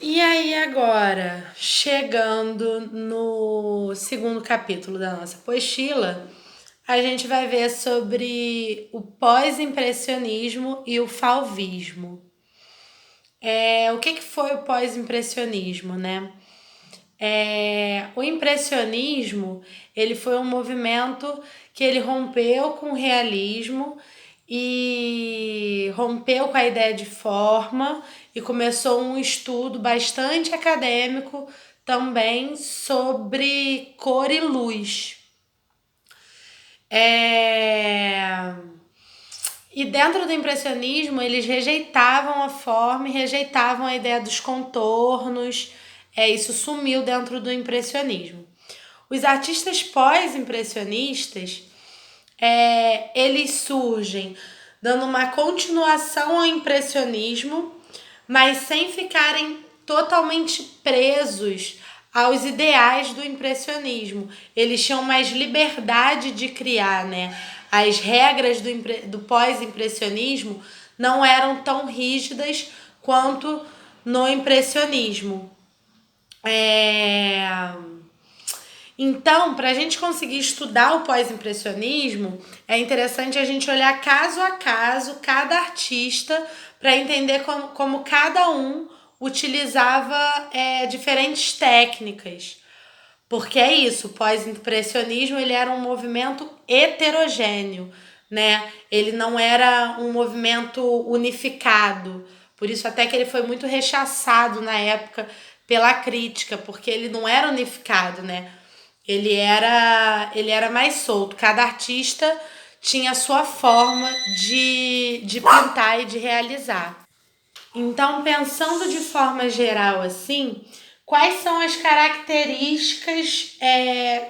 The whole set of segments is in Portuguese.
E aí, agora, chegando no segundo capítulo da nossa apostila, a gente vai ver sobre o pós-impressionismo e o fauvismo. O que foi o pós-impressionismo, né? O impressionismo, ele foi um movimento que ele rompeu com o realismo e rompeu com a ideia de forma e começou um estudo bastante acadêmico também sobre cor e luz. É... E dentro do impressionismo, eles rejeitavam a forma e rejeitavam a ideia dos contornos. Isso sumiu dentro do impressionismo. Os artistas pós-impressionistas, eles surgem dando uma continuação ao impressionismo, mas sem ficarem totalmente presos aos ideais do impressionismo. Eles tinham mais liberdade de criar, né? As regras do pós-impressionismo não eram tão rígidas quanto no impressionismo. Então, para a gente conseguir estudar o pós-impressionismo, é interessante a gente olhar caso a caso cada artista para entender como cada um utilizava diferentes técnicas. Porque é isso, o pós-impressionismo ele era um movimento heterogêneo, né? Ele não era um movimento unificado. Por isso até que ele foi muito rechaçado na época pela crítica, porque ele não era unificado, né? Ele era mais solto. Cada artista tinha a sua forma de pintar e de realizar. Então, pensando de forma geral assim, quais são as características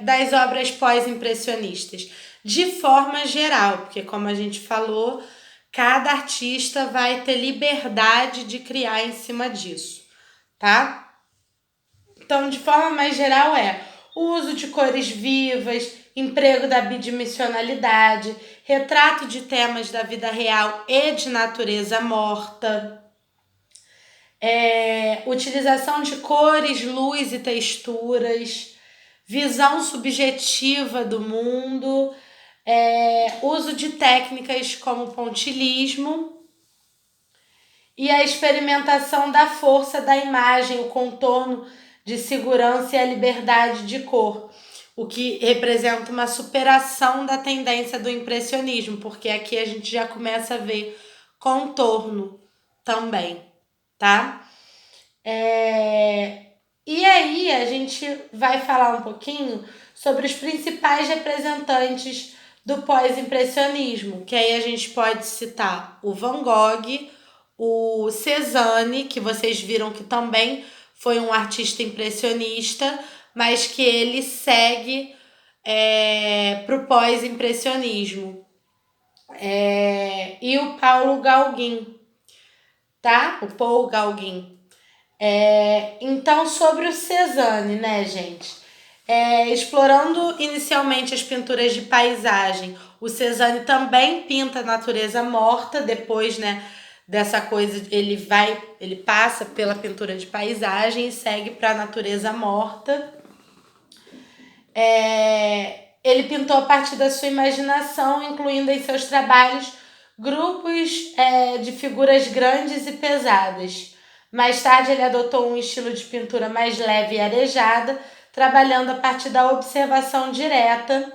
das obras pós-impressionistas? De forma geral, porque como a gente falou, cada artista vai ter liberdade de criar em cima disso, tá? Então, de forma mais geral, o uso de cores vivas, emprego da bidimensionalidade, retrato de temas da vida real e de natureza morta, utilização de cores, luz e texturas, visão subjetiva do mundo, uso de técnicas como pontilhismo e a experimentação da força da imagem, o contorno de segurança e a liberdade de cor, o que representa uma superação da tendência do impressionismo, porque aqui a gente já começa a ver contorno também, tá? E aí a gente vai falar um pouquinho sobre os principais representantes do pós-impressionismo, que aí a gente pode citar o Van Gogh, o Cézanne, que vocês viram que também foi um artista impressionista, mas que ele segue para o pós-impressionismo. E o Paulo Gauguin, tá? O Paul Gauguin. Então, sobre o Cézanne, né, gente? Explorando inicialmente as pinturas de paisagem, o Cézanne também pinta a natureza morta, depois, né, dessa coisa, ele passa pela pintura de paisagem e segue para a natureza morta. Ele pintou a partir da sua imaginação, incluindo em seus trabalhos grupos de figuras grandes e pesadas. Mais tarde, ele adotou um estilo de pintura mais leve e arejada, trabalhando a partir da observação direta,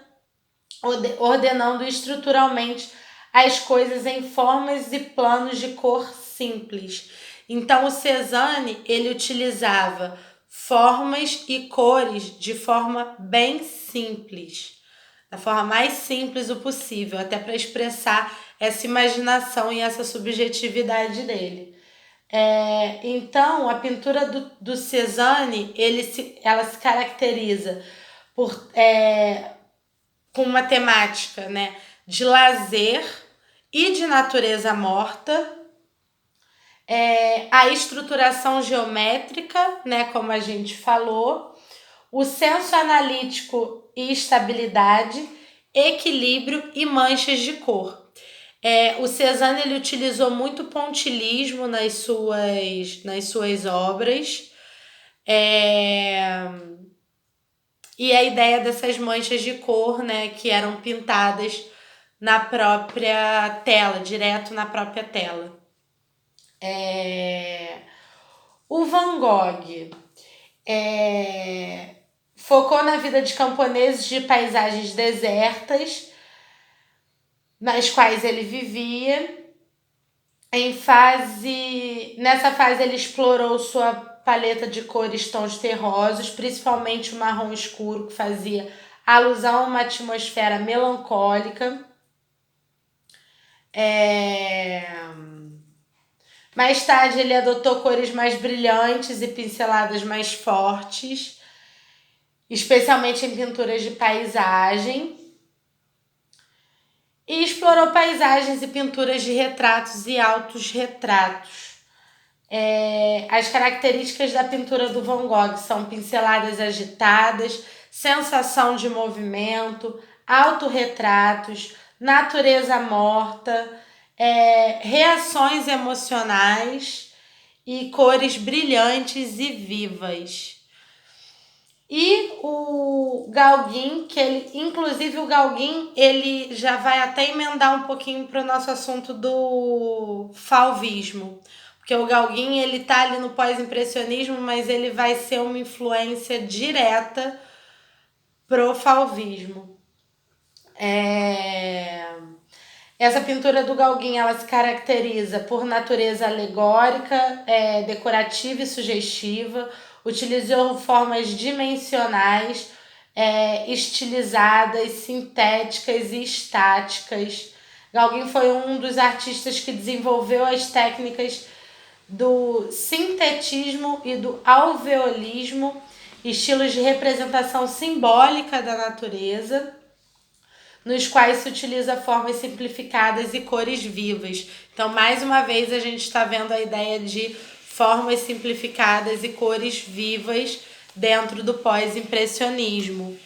ordenando estruturalmente as coisas em formas e planos de cor simples. Então, o Cézanne, ele utilizava formas e cores de forma bem simples, da forma mais simples o possível, até para expressar essa imaginação e essa subjetividade dele. Então, a pintura do Cézanne, ela se caracteriza com uma temática, né, de lazer e de natureza morta, a estruturação geométrica, né, como a gente falou, o senso analítico e estabilidade, equilíbrio e manchas de cor. O Cézanne ele utilizou muito pontilhismo nas suas obras. E a ideia dessas manchas de cor, né, que eram pintadas na própria tela, direto na própria tela. O Van Gogh focou na vida de camponeses de paisagens desertas, nas quais ele vivia. Nessa fase ele explorou sua paleta de cores tons terrosos, principalmente o marrom escuro, que fazia alusão a uma atmosfera melancólica. Mais tarde ele adotou cores mais brilhantes e pinceladas mais fortes, especialmente em pinturas de paisagem. E explorou paisagens e pinturas de retratos e autorretratos. As características da pintura do Van Gogh são pinceladas agitadas, sensação de movimento, autorretratos, natureza morta, reações emocionais e cores brilhantes e vivas. E o Gauguin, inclusive o Gauguin, ele já vai até emendar um pouquinho para o nosso assunto do fauvismo. Porque o Gauguin, ele tá ali no pós-impressionismo, mas ele vai ser uma influência direta pro fauvismo. Essa pintura do Gauguin, ela se caracteriza por natureza alegórica, decorativa e sugestiva. Utilizou formas dimensionais, estilizadas, sintéticas e estáticas. Gauguin foi um dos artistas que desenvolveu as técnicas do sintetismo e do alveolismo, estilos de representação simbólica da natureza, nos quais se utiliza formas simplificadas e cores vivas. Então, mais uma vez, a gente está vendo a ideia de formas simplificadas e cores vivas dentro do pós-impressionismo.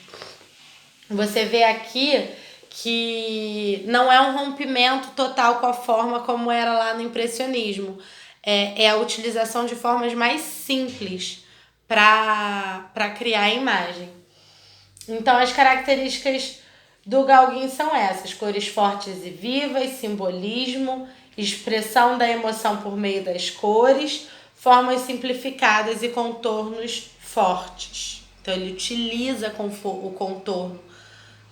Você vê aqui que não é um rompimento total com a forma como era lá no impressionismo. É a utilização de formas mais simples para criar a imagem. Então, as características do Gauguin são essas: cores fortes e vivas, simbolismo, expressão da emoção por meio das cores, formas simplificadas e contornos fortes. Então ele utiliza o contorno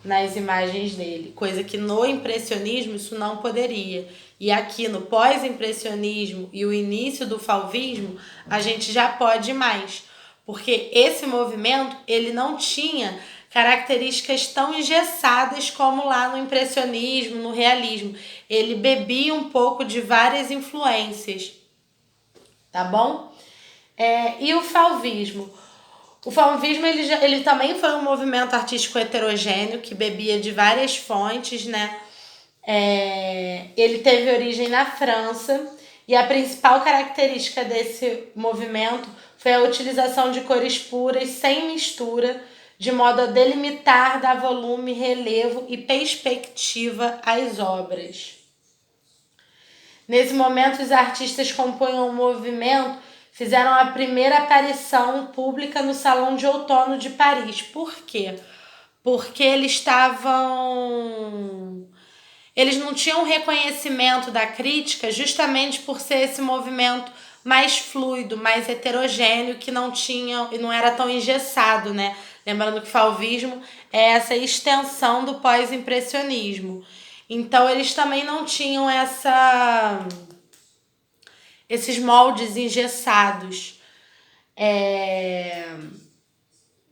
nas imagens dele, coisa que no impressionismo isso não poderia. E aqui no pós-impressionismo e o início do fauvismo, a gente já pode mais, porque esse movimento ele não tinha características tão engessadas como lá no impressionismo, no realismo. Ele bebia um pouco de várias influências, tá bom? E o fauvismo? O fauvismo ele também foi um movimento artístico heterogêneo que bebia de várias fontes, né? Ele teve origem na França e a principal característica desse movimento foi a utilização de cores puras, sem mistura, de modo a delimitar, dar volume, relevo e perspectiva às obras. Nesse momento, os artistas compunham o movimento fizeram a primeira aparição pública no Salão de Outono de Paris. Por quê? Porque eles não tinham reconhecimento da crítica justamente por ser esse movimento mais fluido, mais heterogêneo, que não era tão engessado, né? Lembrando que o fauvismo é essa extensão do pós-impressionismo. Então, eles também não tinham esses moldes engessados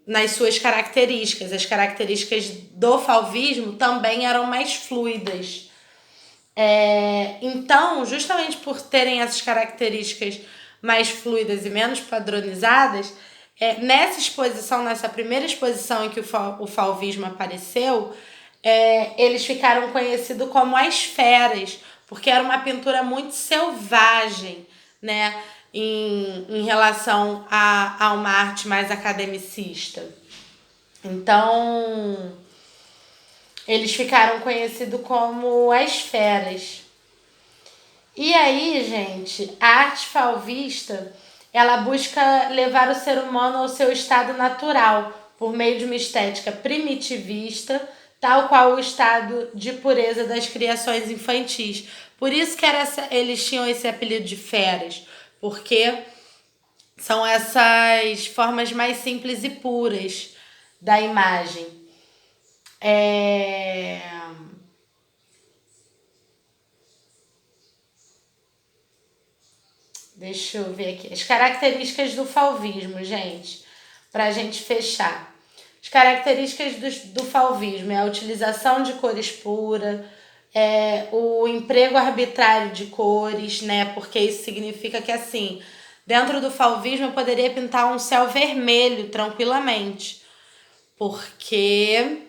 nas suas características. As características do fauvismo também eram mais fluidas. Então, justamente por terem essas características mais fluidas e menos padronizadas, nessa primeira exposição em que o fauvismo apareceu, eles ficaram conhecidos como as feras, porque era uma pintura muito selvagem, né, em relação a uma arte mais academicista. Então, Eles ficaram conhecidos como as feras. E aí, gente, a arte fauvista, ela busca levar o ser humano ao seu estado natural, por meio de uma estética primitivista, tal qual o estado de pureza das criações infantis. Por isso que eles tinham esse apelido de feras, porque são essas formas mais simples e puras da imagem. Deixa eu ver aqui. As características do fauvismo, gente, para a gente fechar. As características do fauvismo é a utilização de cores puras, o emprego arbitrário de cores, né? Porque isso significa que, assim, dentro do fauvismo eu poderia pintar um céu vermelho tranquilamente, porque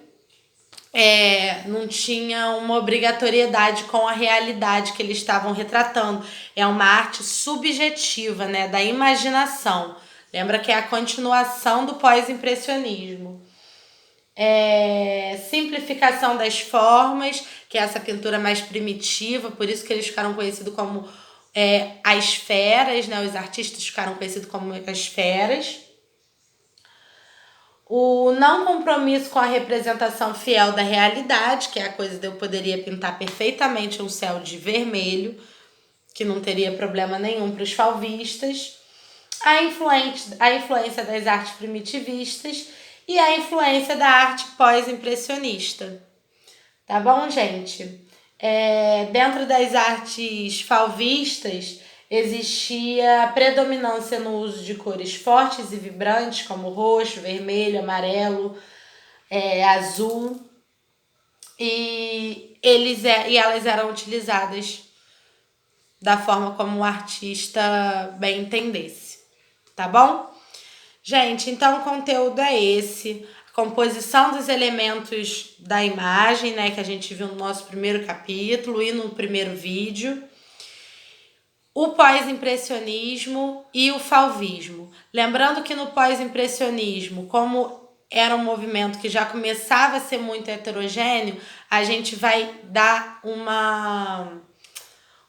não tinha uma obrigatoriedade com a realidade que eles estavam retratando. É uma arte subjetiva, né, da imaginação. Lembra que é a continuação do pós-impressionismo. Simplificação das formas, que é essa pintura mais primitiva, por isso que eles ficaram conhecidos como as feras, né? Os artistas ficaram conhecidos como as feras. O não compromisso com a representação fiel da realidade, que é a coisa de eu poderia pintar perfeitamente um céu de vermelho, que não teria problema nenhum para os fauvistas. A influência das artes primitivistas e a influência da arte pós-impressionista. Tá bom, gente? Dentro das artes fauvistas, existia predominância no uso de cores fortes e vibrantes, como roxo, vermelho, amarelo, azul. E elas eram utilizadas da forma como o artista bem entendesse. Tá bom? Gente, então o conteúdo é esse. A composição dos elementos da imagem, né, que a gente viu no nosso primeiro capítulo e no primeiro vídeo. O pós-impressionismo e o fauvismo. Lembrando que no pós-impressionismo, como era um movimento que já começava a ser muito heterogêneo, a gente vai dar uma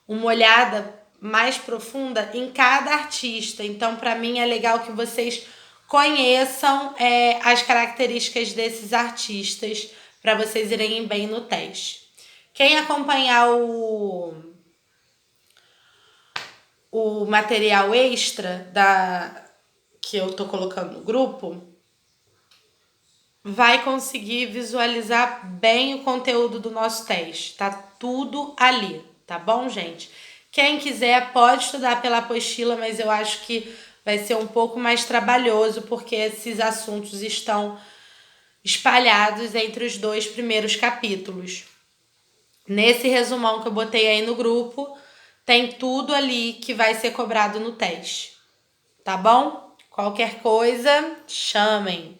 olhada mais profunda em cada artista. Então, para mim, é legal que vocês conheçam as características desses artistas para vocês irem bem no teste. Quem acompanhar o material extra que eu tô colocando no grupo, vai conseguir visualizar bem o conteúdo do nosso teste. Tá tudo ali, tá bom, gente? Quem quiser pode estudar pela apostila, mas eu acho que vai ser um pouco mais trabalhoso, porque esses assuntos estão espalhados entre os 2 primeiros capítulos. Nesse resumão que eu botei aí no grupo, tem tudo ali que vai ser cobrado no teste. Tá bom? Qualquer coisa, chamem.